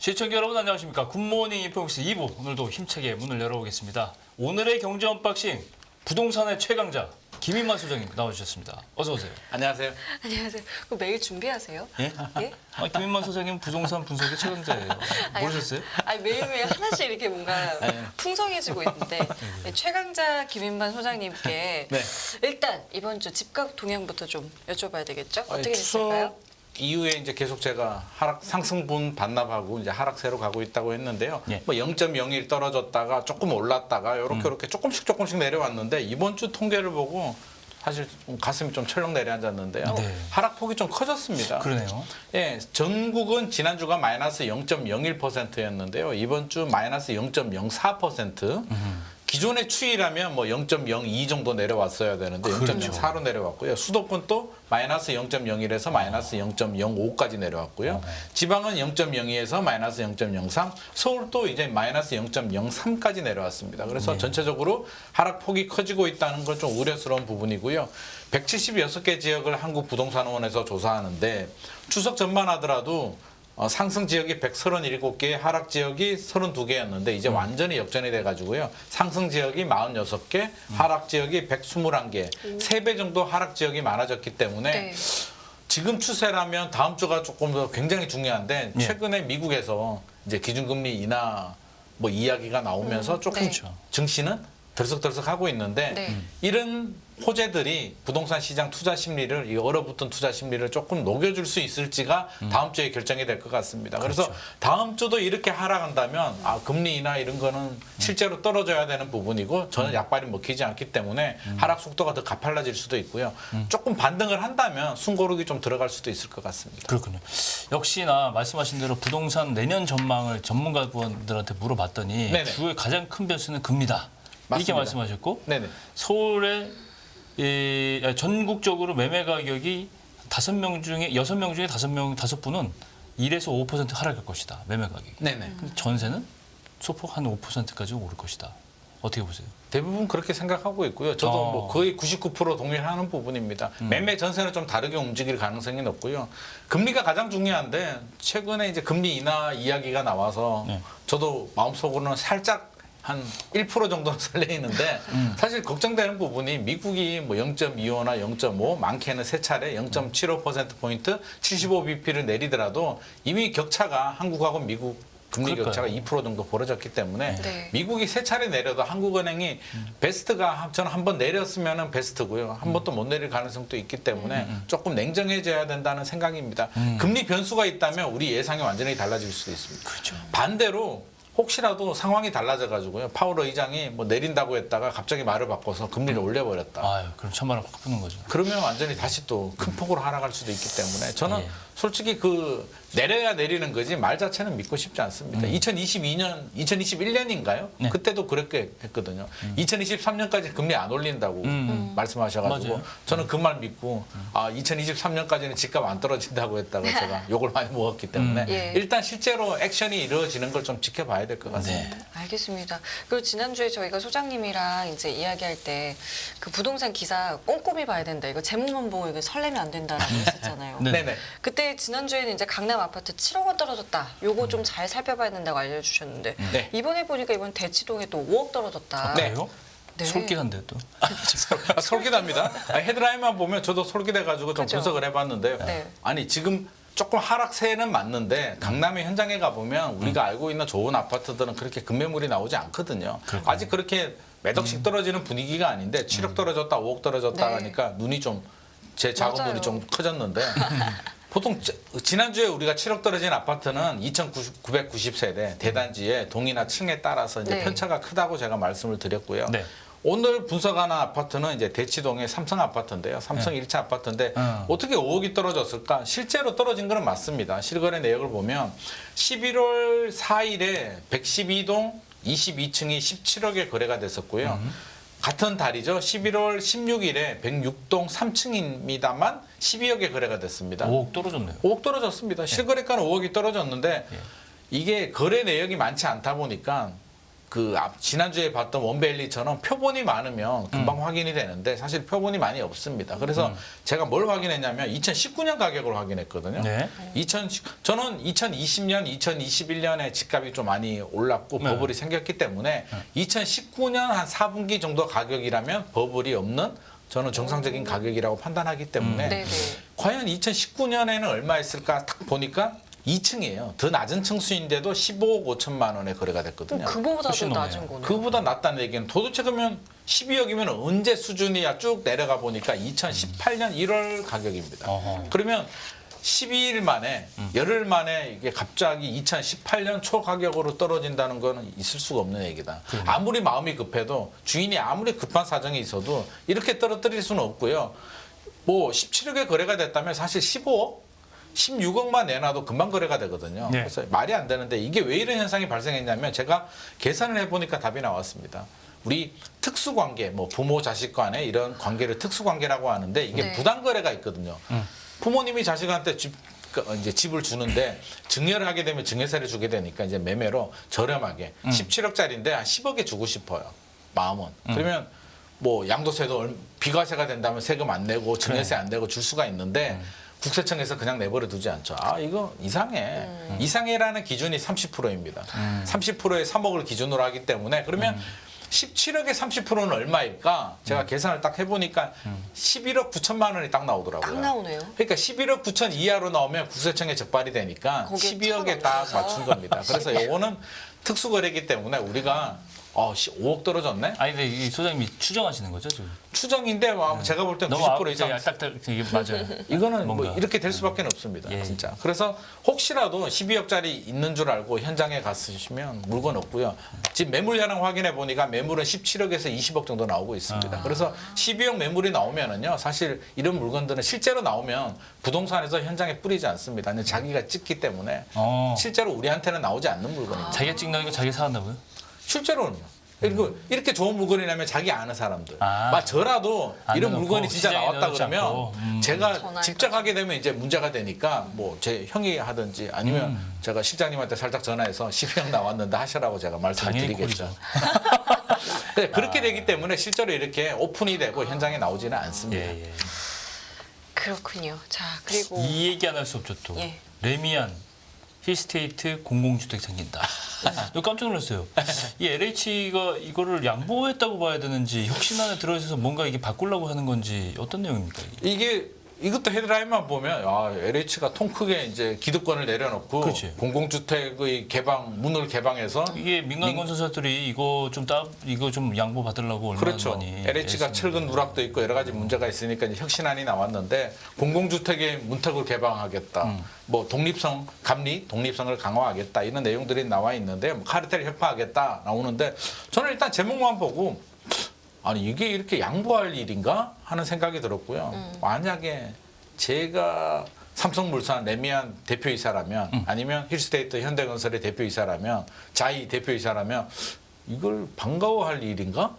시청자 여러분 안녕하십니까. 굿모닝 인포믹스 2부 오늘도 힘차게 문을 열어보겠습니다. 오늘의 경제 언박싱 부동산의 최강자 김인만 소장님 나와주셨습니다. 어서 오세요. 안녕하세요. 안녕하세요. 그거 매일 준비하세요? 예? 예? 김인만 소장님 부동산 분석의 최강자예요. 모르셨어요? 아니 매일매일 하나씩 이렇게 뭔가 풍성해지고 있는데 최강자 김인만 소장님께 네. 일단 이번 주 집값 동향부터 좀 여쭤봐야 되겠죠? 어떻게 추석 됐을까요? 이후에 이제 계속 제가 하락 상승분 반납하고 이제 하락세로 가고 있다고 했는데요. 예. 뭐 0.01 떨어졌다가 조금 올랐다가 이렇게 조금씩 내려왔는데 이번 주 통계를 보고 사실 가슴이 좀 철렁 내려앉았는데요. 네. 하락폭이 좀 커졌습니다. 그러네요. 예, 전국은 지난주가 마이너스 0.01%였는데요. 이번 주 마이너스 0.04%. 기존의 추이라면 뭐 0.02 정도 내려왔어야 되는데 그렇죠. 0.04로 내려왔고요. 수도권 또 마이너스 0.01에서 마이너스 0.05까지 내려왔고요. 지방은 0.02에서 마이너스 0.03, 서울도 이제 마이너스 0.03까지 내려왔습니다. 그래서 전체적으로 하락폭이 커지고 있다는 건 좀 우려스러운 부분이고요. 176개 지역을 한국부동산원에서 조사하는데 추석 전만 하더라도 상승 지역이 137개, 하락 지역이 32개였는데 이제 완전히 역전이 돼가지고요. 상승 지역이 46개, 하락 지역이 121개, 3배 정도 하락 지역이 많아졌기 때문에 네. 지금 추세라면 다음 주가 조금 더 굉장히 중요한데 예. 최근에 미국에서 이제 기준금리 인하 뭐 이야기가 나오면서 조금 네. 증시는 들썩들썩하고 있는데 네. 이런 호재들이 부동산 시장 투자 심리를 이 얼어붙은 투자 심리를 조금 녹여줄 수 있을지가 다음 주에 결정이 될 것 같습니다. 그래서 그렇죠. 다음 주도 이렇게 하락한다면 금리 인하 이런 거는 실제로 떨어져야 되는 부분이고 저는 약발이 먹히지 않기 때문에 하락 속도가 더 가팔라질 수도 있고요. 조금 반등을 한다면 숨고르기 좀 들어갈 수도 있을 것 같습니다. 그렇군요. 역시나 말씀하신 대로 부동산 내년 전망을 전문가분들한테 물어봤더니 네네. 주의 가장 큰 변수는 금리다. 이렇게 맞습니다. 말씀하셨고 네네. 서울의 전국적으로 매매 가격이 5명 중에 5분은 1에서 5% 하락할 것이다. 매매 가격이. 네네. 근데 전세는 소폭 한 5%까지 오를 것이다. 어떻게 보세요? 대부분 그렇게 생각하고 있고요. 저도 뭐 거의 99% 동의하는 부분입니다. 매매 전세는 좀 다르게 움직일 가능성이 높고요. 금리가 가장 중요한데 최근에 이제 금리 인하 이야기가 나와서 네. 저도 마음속으로는 살짝 한 1% 정도는 설레이는데 사실 걱정되는 부분이 미국이 뭐 0.25나 0.5 많게는 세 차례 0.75%포인트 75bp를 내리더라도 이미 격차가 한국하고 미국 금리 그럴까요? 격차가 2% 정도 벌어졌기 때문에 네. 미국이 세 차례 내려도 한국은행이 베스트가 저는 한 번 내렸으면 베스트고요. 한 번 또 못 내릴 가능성도 있기 때문에 조금 냉정해져야 된다는 생각입니다. 금리 변수가 있다면 우리 예상이 완전히 달라질 수도 있습니다. 그렇죠. 반대로 혹시라도 상황이 달라져가지고요. 파월 의장이 뭐 내린다고 했다가 갑자기 말을 바꿔서 금리를 올려버렸다. 아유, 그럼 천만원 확 붙는 거죠. 그러면 완전히 다시 또 큰 폭으로 하락할 수도 있기 때문에 저는 예. 솔직히 내려야 내리는 거지 말 자체는 믿고 싶지 않습니다. 2021년인가요? 네. 그때도 그렇게 했거든요. 2023년까지 금리 안 올린다고 말씀하셔가지고 맞아요. 저는 그 말 믿고 2023년까지는 집값 안 떨어진다고 했다가 제가 욕을 많이 먹었기 때문에 예. 일단 실제로 액션이 이루어지는 걸 좀 지켜봐야 될 것 같습니다. 네. 알겠습니다. 그리고 지난주에 저희가 소장님이랑 이제 이야기할 때 그 부동산 기사 꼼꼼히 봐야 된다. 이거 제목만 보고 이거 설레면 안 된다라고 했었잖아요. 네. 네네. 그때 지난주에는 이제 강남 아파트 7억 원 떨어졌다. 요거 좀 잘 살펴봐야 된다고 알려주셨는데 네. 이번에 보니까 이번 대치동에 또 5억 떨어졌다. 네. 그래요? 네. 솔깃한데 또. 솔깃합니다. 헤드라인만 보면 저도 솔깃해가지고 좀 그죠? 분석을 해봤는데요. 네. 아니 지금 조금 하락세는 맞는데 강남의 현장에 가보면 우리가 알고 있는 좋은 아파트들은 그렇게 급매물이 나오지 않거든요. 아직 그렇게 몇 억씩 떨어지는 분위기가 아닌데 7억 떨어졌다 5억 떨어졌다 네. 하니까 눈이 좀 제 작은 맞아요. 눈이 좀 커졌는데 보통 지난주에 우리가 7억 떨어진 아파트는 2,990세대 대단지에 동이나 층에 따라서 이제 네. 편차가 크다고 제가 말씀을 드렸고요. 네. 오늘 분석하는 아파트는 이제 대치동의 삼성 아파트인데요. 삼성 1차 아파트인데 어떻게 5억이 떨어졌을까? 실제로 떨어진 건 맞습니다. 실거래 내역을 보면 11월 4일에 112동 22층이 17억에 거래가 됐었고요. 같은 달이죠. 11월 16일에 106동 3층입니다만 12억에 거래가 됐습니다. 5억 떨어졌네요. 5억 떨어졌습니다. 실거래가는 5억이 떨어졌는데 이게 거래 내역이 많지 않다 보니까 지난주에 봤던 원베일리처럼 표본이 많으면 금방 확인이 되는데 사실 표본이 많이 없습니다. 그래서 제가 뭘 확인했냐면 2019년 가격을 확인했거든요. 네. 저는 2020년, 2021년에 집값이 좀 많이 올랐고 네. 버블이 생겼기 때문에 2019년 한 4분기 정도 가격이라면 버블이 없는 저는 정상적인 가격이라고 판단하기 때문에 네네. 과연 2019년에는 얼마였을까 딱 보니까 2층이에요. 더 낮은 층수인데도 15억 5천만 원에 거래가 됐거든요. 그거보다도 훨씬 낮은 높네요. 거네요. 그보다 낮다는 얘기는 도대체 그러면 12억이면 언제 수준이야 쭉 내려가 보니까 2018년 1월 가격입니다. 어허. 그러면 12일 만에 열흘 만에 이게 갑자기 2018년 초 가격으로 떨어진다는 거는 있을 수가 없는 얘기다. 아무리 마음이 급해도 주인이 아무리 급한 사정이 있어도 이렇게 떨어뜨릴 수는 없고요. 뭐 17억에 거래가 됐다면 사실 15억 16억만 내놔도 금방 거래가 되거든요. 네. 그래서 말이 안 되는데 이게 왜 이런 현상이 발생했냐면 제가 계산을 해보니까 답이 나왔습니다. 우리 특수관계, 뭐 부모 자식 간의 이런 관계를 특수관계라고 하는데 이게 네. 부당거래가 있거든요. 부모님이 자식한테 이제 집을 주는데 증여를 하게 되면 증여세를 주게 되니까 이제 매매로 저렴하게 17억짜리인데 한 10억에 주고 싶어요. 마음은. 그러면 뭐 양도세도 비과세가 된다면 세금 안 내고 증여세 안 내고 줄 수가 있는데 국세청에서 그냥 내버려 두지 않죠. 아, 이거 이상해. 이상해라는 기준이 30%입니다. 30%에 3억을 기준으로 하기 때문에 그러면 17억에 30%는 얼마일까? 제가 계산을 딱 해보니까 11억 9천만 원이 딱 나오더라고요. 딱 나오네요. 그러니까 11억 9천 이하로 나오면 국세청에 적발이 되니까 거기에 12억에 천 딱 얹어서. 맞춘 겁니다. 그래서 이거는 특수거래이기 때문에 우리가 5억 떨어졌네? 아니 근데 이 소장님이 추정하시는 거죠 지금? 추정인데 제가 볼 땐 너무 90% 이상 딱딱 이게 맞아요. 이거는 뭐 뭔가. 이렇게 될 수밖에 없습니다. 예. 진짜. 그래서 혹시라도 12억짜리 있는 줄 알고 현장에 갔으시면 물건 없고요. 지금 매물 현황 확인해 보니까 매물은 17억에서 20억 정도 나오고 있습니다. 그래서 12억 매물이 나오면은요. 사실 이런 물건들은 실제로 나오면 부동산에서 현장에 뿌리지 않습니다. 그냥 자기가 찍기 때문에 실제로 우리한테는 나오지 않는 물건입니다. 자기가 찍는 거 자기 사왔나고요? 실제로는요. 그리고 이렇게 좋은 물건이라면 자기 아는 사람들. 아. 저라도 안 이런 넣어놓고 물건이 진짜 시장에 나왔다 넣어놓지 그러면 않고. 제가 전화해가지고. 직접 하게 되면 이제 문제가 되니까 뭐 제 형이 하든지 아니면 제가 실장님한테 살짝 전화해서 12억 나왔는데 하시라고 제가 말씀을 당연히 드리겠죠. 네, 그렇게 되기 때문에 실제로 이렇게 오픈이 되고 현장에 나오지는 않습니다. 예, 예. 그렇군요. 자, 그리고 이 얘기 안 할 수 없죠 또. 예. 레미안 힐스테이트 공공주택 생긴다. 저 깜짝 놀랐어요. 이 LH가 이거를 양보했다고 봐야 되는지 혁신안에 들어있어서 뭔가 이게 바꾸려고 하는 건지 어떤 내용입니까? 이게? 이것도 헤드라인만 보면 LH가 통 크게 이제 기득권을 내려놓고 그렇지. 공공주택의 문을 개방해서 이게 민간 건설사들이 이거 좀 양보 받으려고 얼마나 그렇죠. 많이 LH가 애쓰는데. 철근 누락도 있고 여러 가지 문제가 있으니까 이제 혁신안이 나왔는데 공공주택의 문턱을 개방하겠다. 뭐 독립성을 강화하겠다 이런 내용들이 나와 있는데 뭐 카르텔 협파하겠다 나오는데 저는 일단 제목만 보고 아니 이게 이렇게 양보할 일인가 하는 생각이 들었고요. 만약에 제가 삼성물산 레미안 대표이사라면 아니면 힐스테이트 현대건설의 대표이사라면 자이 대표이사라면 이걸 반가워할 일인가?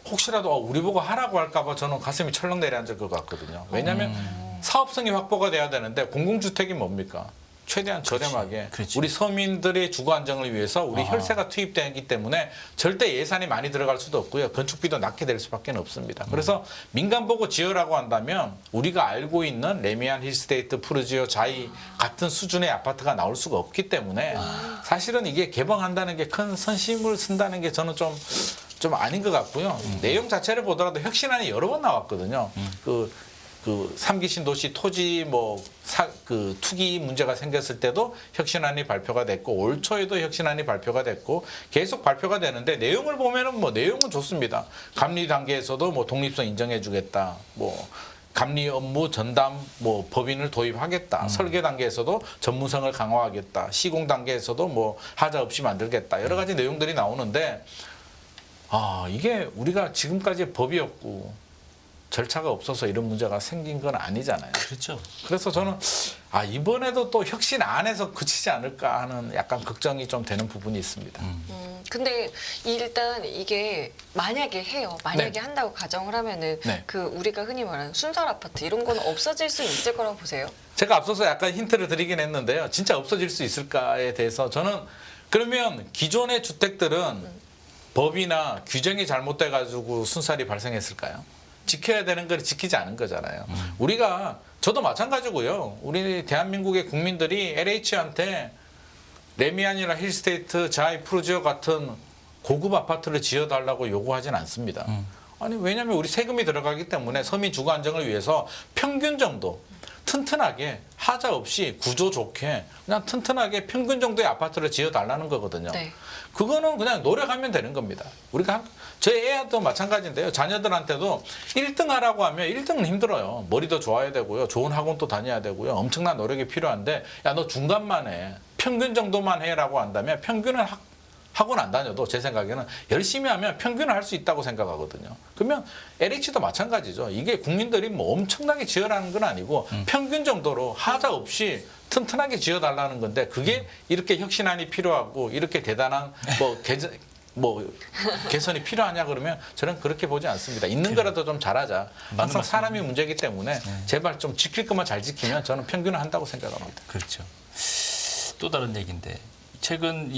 혹시라도 우리 보고 하라고 할까 봐 저는 가슴이 철렁 내려앉을 것 같거든요. 왜냐하면 사업성이 확보가 돼야 되는데 공공주택이 뭡니까? 최대한 저렴하게 그렇지. 우리 서민들의 주거 안정을 위해서 우리 혈세가 투입되기 때문에 절대 예산이 많이 들어갈 수도 없고요. 건축비도 낮게 될 수밖에 없습니다. 그래서 민간 보고 지어라고 한다면 우리가 알고 있는 레미안, 힐스테이트, 푸르지오, 자이 같은 수준의 아파트가 나올 수가 없기 때문에 사실은 이게 개방한다는 게 큰 선심을 쓴다는 게 저는 좀 아닌 것 같고요. 내용 자체를 보더라도 혁신안이 여러 번 나왔거든요. 그 3기 신도시 토지 투기 문제가 생겼을 때도 혁신안이 발표가 됐고 올 초에도 혁신안이 발표가 됐고 계속 발표가 되는데 내용을 보면은 뭐 내용은 좋습니다. 감리 단계에서도 뭐 독립성 인정해주겠다. 뭐 감리 업무 전담 법인을 도입하겠다. 설계 단계에서도 전문성을 강화하겠다. 시공 단계에서도 뭐 하자 없이 만들겠다. 여러 가지 내용들이 나오는데 이게 우리가 지금까지 법이 없고 절차가 없어서 이런 문제가 생긴 건 아니잖아요. 그렇죠. 그래서 저는 이번에도 또 혁신 안에서 그치지 않을까 하는 약간 걱정이 좀 되는 부분이 있습니다. 근데 일단 이게 만약에 해요. 만약에 네. 한다고 가정을 하면은 네. 그 우리가 흔히 말하는 순살 아파트 이런 거는 없어질 수 있을 거라고 보세요. 제가 앞서서 약간 힌트를 드리긴 했는데요. 진짜 없어질 수 있을까에 대해서 저는 그러면 기존의 주택들은 법이나 규정이 잘못돼 가지고 순살이 발생했을까요? 지켜야 되는 걸 지키지 않은 거잖아요. 우리가 저도 마찬가지고요. 우리 대한민국의 국민들이 LH한테 레미안이나 힐스테이트, 자이 프루지오 같은 고급 아파트를 지어달라고 요구하진 않습니다. 아니 왜냐하면 우리 세금이 들어가기 때문에 서민 주거 안정을 위해서 평균 정도 튼튼하게 하자 없이 구조 좋게 그냥 튼튼하게 평균 정도의 아파트를 지어달라는 거거든요. 네. 그거는 그냥 노력하면 되는 겁니다. 우리가 저희 애도 마찬가지인데요. 자녀들한테도 1등 하라고 하면 1등은 힘들어요. 머리도 좋아야 되고요. 좋은 학원도 다녀야 되고요. 엄청난 노력이 필요한데 야 너 중간만 해. 평균 정도만 해라고 한다면 평균은 학원 안 다녀도 제 생각에는 열심히 하면 평균을 할 수 있다고 생각하거든요. 그러면 LH도 마찬가지죠. 이게 국민들이 뭐 엄청나게 지어라는 건 아니고 평균 정도로 하자 없이 튼튼하게 지어달라는 건데 그게 이렇게 혁신안이 필요하고 이렇게 대단한 개선이 필요하냐 그러면 저는 그렇게 보지 않습니다. 있는 거라도 좀 잘하자. 항상 사람이 문제이기 때문에 제발 좀 지킬 것만 잘 지키면 저는 평균을 한다고 생각합니다. 그렇죠. 또 다른 얘기인데 최근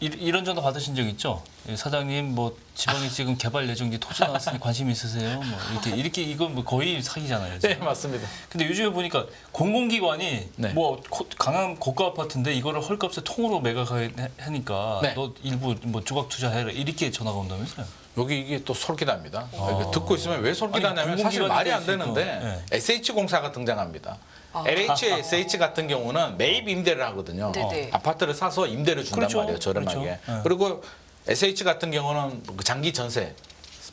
이런 전화 받으신 적 있죠? 사장님 뭐 지방에 지금 개발 예정지 토지 나왔으니 관심 있으세요? 뭐 이렇게 이건 뭐 거의 사기잖아요. 네 지금. 맞습니다. 근데 요즘에 보니까 공공기관이 네. 뭐 강남 고가 아파트인데 이거를 헐값에 통으로 매각하니까 네. 너 일부 뭐 조각 투자해라 이렇게 전화가 온다면서요? 여기 이게 또 솔깃합니다. 이거 듣고 있으면 왜 솔깃하냐면 아니, 사실 말이 안 공공기관이 되는데 SH공사가 등장합니다. 아. LHSH 같은 경우는 매입 임대를 하거든요. 네네. 아파트를 사서 임대를 준단 그렇죠. 말이에요. 저렴하게. 그렇죠. 네. 그리고 SH 같은 경우는 그 장기 전세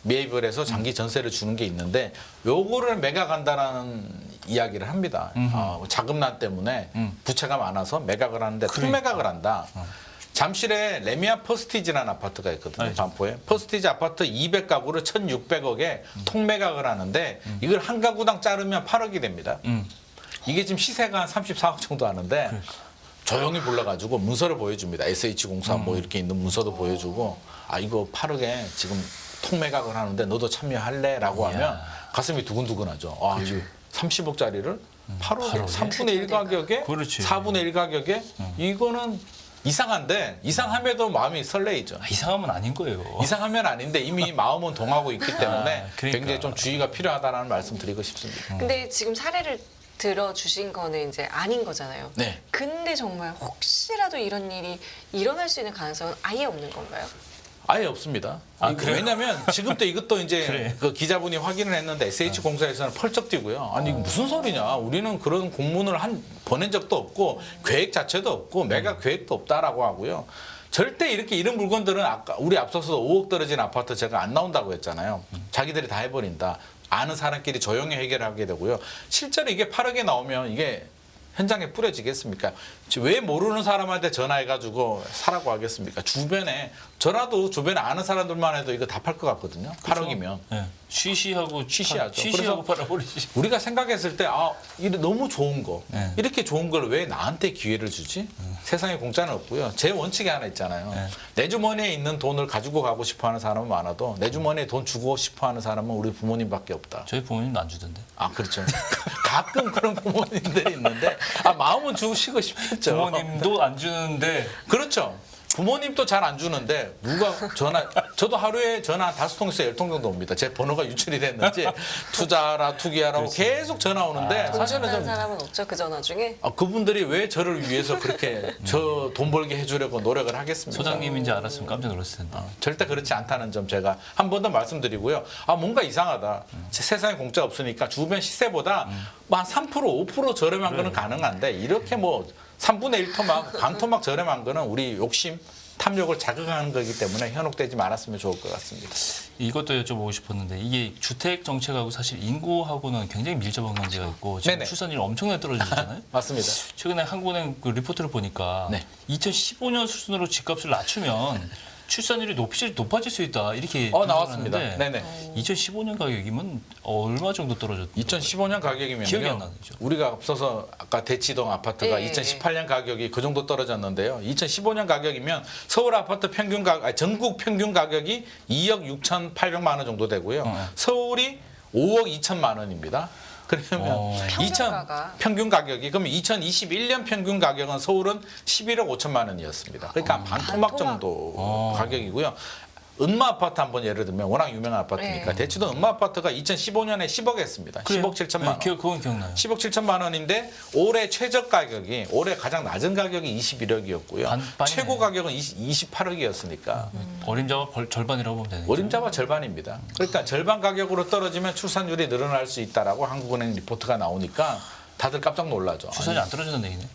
매입을 해서 장기 전세를 주는 게 있는데 요거를 매각한다라는 이야기를 합니다. 자금난 때문에 부채가 많아서 매각을 하는데 통매각을 한다. 잠실에 레미안 퍼스티지라는 아파트가 있거든요. 알죠. 반포에. 퍼스티지 아파트 200가구를 1,600억에 통매각을 하는데 이걸 한 가구당 자르면 8억이 됩니다. 이게 지금 시세가 한 34억 정도 하는데 조용히 불러가지고 문서를 보여줍니다. SH공사 뭐 이렇게 있는 문서도 보여주고 아 이거 8억에 지금 통매각을 하는데 너도 참여할래? 라고 하면 가슴이 두근두근하죠. 아, 30억짜리를 8억에 3분의 1 가격에 그렇지. 4분의 1 가격에 이거는 이상한데 이상함에도 마음이 설레이죠. 이상하면 아닌 거예요. 이상하면 아닌데 이미 마음은 동하고 있기 때문에 그러니까. 굉장히 좀 주의가 필요하다는 말씀 드리고 싶습니다. 근데 지금 사례를 들어주신 거는 이제 아닌 거잖아요. 네. 근데 정말 혹시라도 이런 일이 일어날 수 있는 가능성은 아예 없는 건가요? 아예 없습니다. 그래요? 왜냐하면 지금도 이것도 이제 그래. 그 기자분이 확인을 했는데 SH공사에서는 펄쩍 뛰고요. 아니 이거 무슨 소리냐. 우리는 그런 공문을 보낸 적도 없고 계획 자체도 없고 매각 계획도 없다라고 하고요. 절대 이렇게 이런 물건들은 아까 우리 앞서서 5억 떨어진 아파트 제가 안 나온다고 했잖아요. 자기들이 다 해버린다. 아는 사람끼리 조용히 해결하게 되고요. 실제로 이게 8억에 나오면 이게 현장에 뿌려지겠습니까? 왜 모르는 사람한테 전화해가지고 사라고 하겠습니까? 저라도 주변에 아는 사람들만 해도 이거 다 팔 것 같거든요. 8억이면. 네. 쉬쉬하고 쉬쉬하죠. 쉬쉬하고 팔아버리지. 우리가 생각했을 때, 이게 너무 좋은 거. 네. 이렇게 좋은 걸 왜 나한테 기회를 주지? 세상에 공짜는 없고요. 제 원칙이 하나 있잖아요. 네. 내 주머니에 있는 돈을 가지고 가고 싶어 하는 사람은 많아도 내 주머니에 돈 주고 싶어 하는 사람은 우리 부모님밖에 없다. 저희 부모님도 안 주던데. 아, 그렇죠. 가끔 그런 부모님들이 있는데, 마음은 주시고 싶겠죠. 부모님도 안 주는데 그렇죠. 부모님도 잘 안 주는데 저도 하루에 전화 5통에서 10통 정도 옵니다. 제 번호가 유출이 됐는지 투자라 투기하라고 계속 전화 오는데 사실은 사실은 좀 사람은 없죠 그 전화 중에. 그분들이 왜 저를 위해서 그렇게 저 돈 벌게 해주려고 노력을 하겠습니까? 소장님인지 알았으면 깜짝 놀랐을 텐데. 절대 그렇지 않다는 점 제가 한 번 더 말씀드리고요. 뭔가 이상하다. 세상에 공짜 없으니까 주변 시세보다 한 3% 5% 저렴한 거는 가능한데 이렇게 뭐 3분의 1 토막, 반 토막 저렴한 거는 우리 욕심, 탐욕을 자극하는 거기 때문에 현혹되지 말았으면 좋을 것 같습니다. 이것도 여쭤보고 싶었는데 이게 주택 정책하고 사실 인구하고는 굉장히 밀접한 관계가 있고 지금 네네. 출산율이 엄청나게 떨어지잖아요. 맞습니다. 최근에 한국은행 그 리포트를 보니까 네. 2015년 수준으로 집값을 낮추면 출산율이 높아질 수 있다 이렇게 나왔습니다. 하는데 네네. 2015년 가격이면 얼마 정도 떨어졌죠? 2015년 가격이면 기억이 안 나죠. 우리가 앞서서 아까 대치동 아파트가 예, 2018년 가격이 그 정도 떨어졌는데요. 2015년 가격이면 서울 아파트 전국 평균 가격이 2억 6,800만 원 정도 되고요. 서울이 5억 2천만 원입니다. 그러면 평균 가격이 그러면 2021년 평균 가격은 서울은 11억 5천만 원이었습니다. 그러니까 반토막 정도 가격이고요. 은마 아파트 한번 예를 들면 워낙 유명한 아파트니까 네. 대치동 은마 아파트가 2015년에 10억 했습니다. 10억 7천만 원. 그건 기억나요. 10억 7천만 원인데 올해 최저 가격이 올해 가장 낮은 가격이 21억이었고요. 반이네. 최고 가격은 28억이었으니까 어림잡아 절반이라고 보면 되네요. 어림잡아 절반입니다. 그러니까 절반 가격으로 떨어지면 출산율이 늘어날 수 있다라고 한국은행 리포트가 나오니까 다들 깜짝 놀라죠. 출산이 안 떨어진다는 얘기네.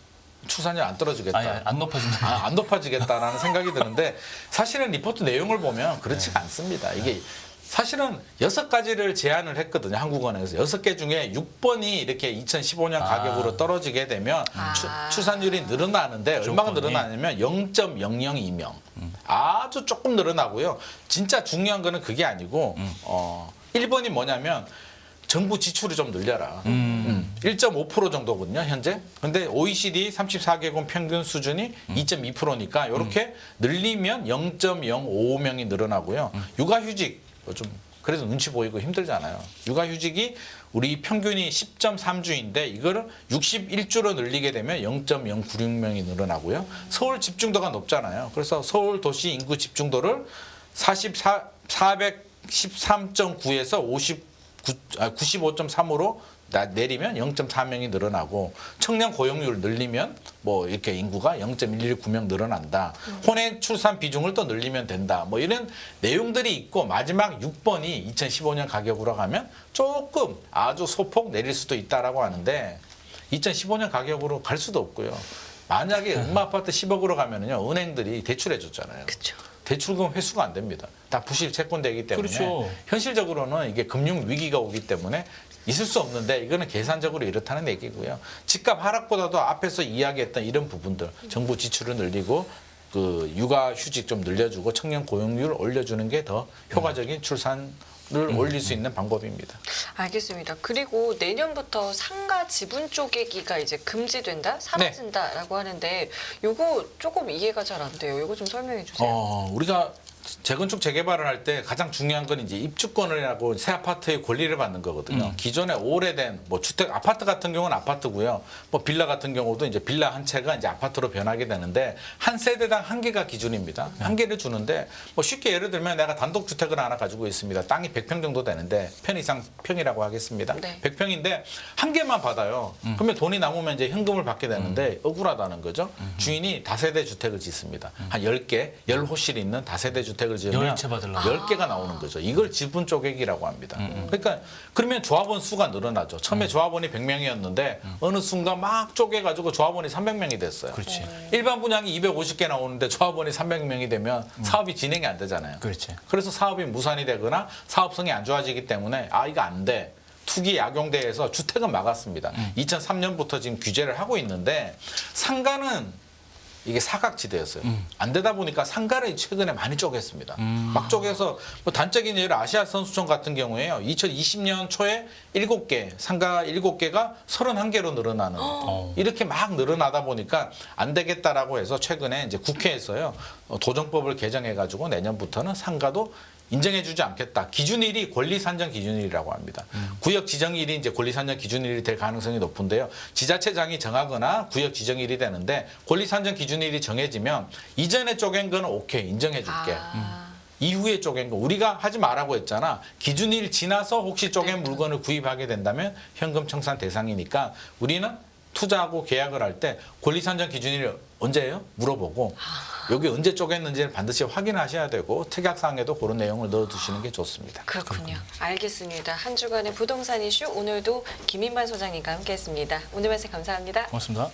출산율 안 떨어지겠다. 아니, 안 높아진다. 안 높아지겠다라는 생각이 드는데 사실은 리포트 내용을 보면 그렇지가 않습니다. 이게 사실은 6가지를 제안을 했거든요. 한국은행에서 6개 중에 6번이 이렇게 2015년 가격으로 떨어지게 되면 출산율이 늘어나는데 얼마가 조건이? 늘어나냐면 0.002명. 아주 조금 늘어나고요. 진짜 중요한 거는 그게 아니고 1번이 뭐냐면 정부 지출을 좀 늘려라. 1.5% 정도거든요, 현재. 근데 OECD 34개국 평균 수준이 2.2%니까 이렇게 늘리면 0.055명이 늘어나고요. 육아휴직 좀 그래서 눈치 보이고 힘들잖아요. 육아휴직이 우리 평균이 10.3주인데 이거를 61주로 늘리게 되면 0.096명이 늘어나고요. 서울 집중도가 높잖아요. 그래서 서울 도시 인구 집중도를 413.9에서 95.3으로 내리면 0.4명이 늘어나고 청년 고용률 늘리면 뭐 이렇게 인구가 0.119명 늘어난다. 혼외 출산 비중을 또 늘리면 된다. 뭐 이런 내용들이 있고 마지막 6번이 2015년 가격으로 가면 조금 아주 소폭 내릴 수도 있다라고 하는데 2015년 가격으로 갈 수도 없고요. 만약에 은마 아파트 10억으로 가면은요 은행들이 대출해 줬잖아요. 그렇죠. 대출금 회수가 안 됩니다. 다 부실 채권되기 때문에 그렇죠. 현실적으로는 이게 금융 위기가 오기 때문에 있을 수 없는데 이거는 계산적으로 이렇다는 얘기고요. 집값 하락보다도 앞에서 이야기했던 이런 부분들 정부 지출을 늘리고 그 육아 휴직 좀 늘려주고 청년 고용률 올려주는 게 더 효과적인 출산을 올릴 수 있는 방법입니다. 알겠습니다. 그리고 내년부터 상가 지분 쪼개기가 이제 금지된다, 사라진다라고 하는데 요거 조금 이해가 잘 안 돼요. 요거 좀 설명해 주세요. 우리가 재건축 재개발을 할 때 가장 중요한 건 이제 입주권이라고 새 아파트의 권리를 받는 거거든요. 기존에 오래된 뭐 주택 아파트 같은 경우는 아파트고요. 뭐 빌라 같은 경우도 이제 빌라 한 채가 이제 아파트로 변하게 되는데 한 세대당 한 개가 기준입니다. 한 개를 주는데 뭐 쉽게 예를 들면 내가 단독 주택을 하나 가지고 있습니다. 땅이 100평 정도 되는데 편 이상 평이라고 하겠습니다. 네. 100평인데 한 개만 받아요. 그러면 돈이 남으면 이제 현금을 받게 되는데 억울하다는 거죠. 주인이 다세대 주택을 짓습니다. 한 10개, 10호실 있는 다세대 주택을 지으면 10채 받으려고. 10개가 나오는 거죠. 이걸 지분 쪼개기라고 합니다. 그러니까 그러면 조합원 수가 늘어나죠. 처음에 조합원이 100명이었는데 어느 순간 막 쪼개가지고 조합원이 300명이 됐어요. 그렇지. 일반 분양이 250개 나오는데 조합원이 300명이 되면 사업이 진행이 안 되잖아요. 그렇지. 그래서 사업이 무산이 되거나 사업성이 안 좋아지기 때문에 이거 안 돼. 투기 약용대에서 주택은 막았습니다. 2003년부터 지금 규제를 하고 있는데 상가는 이게 사각지대였어요. 안 되다 보니까 상가를 최근에 많이 쪼갰습니다. 막 쪼개서 뭐 단적인 예로 아시아 선수촌 같은 경우에요. 2020년 초에 7개, 상가 7개가 31개로 늘어나는 이렇게 막 늘어나다 보니까 안 되겠다라고 해서 최근에 이제 국회에서요. 도정법을 개정해 가지고 내년부터는 상가도 인정해주지 않겠다. 기준일이 권리산정 기준일이라고 합니다. 구역 지정일이 이제 권리산정 기준일이 될 가능성이 높은데요. 지자체장이 정하거나 구역 지정일이 되는데 권리산정 기준일이 정해지면 이전에 쪼갠 거는 오케이 인정해줄게. 이후에 쪼갠 거 우리가 하지 말라고 했잖아. 기준일 지나서 혹시 쪼갠 물건을 구입하게 된다면 현금 청산 대상이니까 우리는 투자하고 계약을 할 때 권리산정 기준일이 언제예요? 물어보고 여기 언제 쪼갰는지를 반드시 확인하셔야 되고 특약사항에도 그런 내용을 넣어두시는 게 좋습니다. 그렇군요. 알겠습니다. 한 주간의 부동산 이슈 오늘도 김인만 소장님과 함께했습니다. 오늘 말씀 감사합니다. 고맙습니다.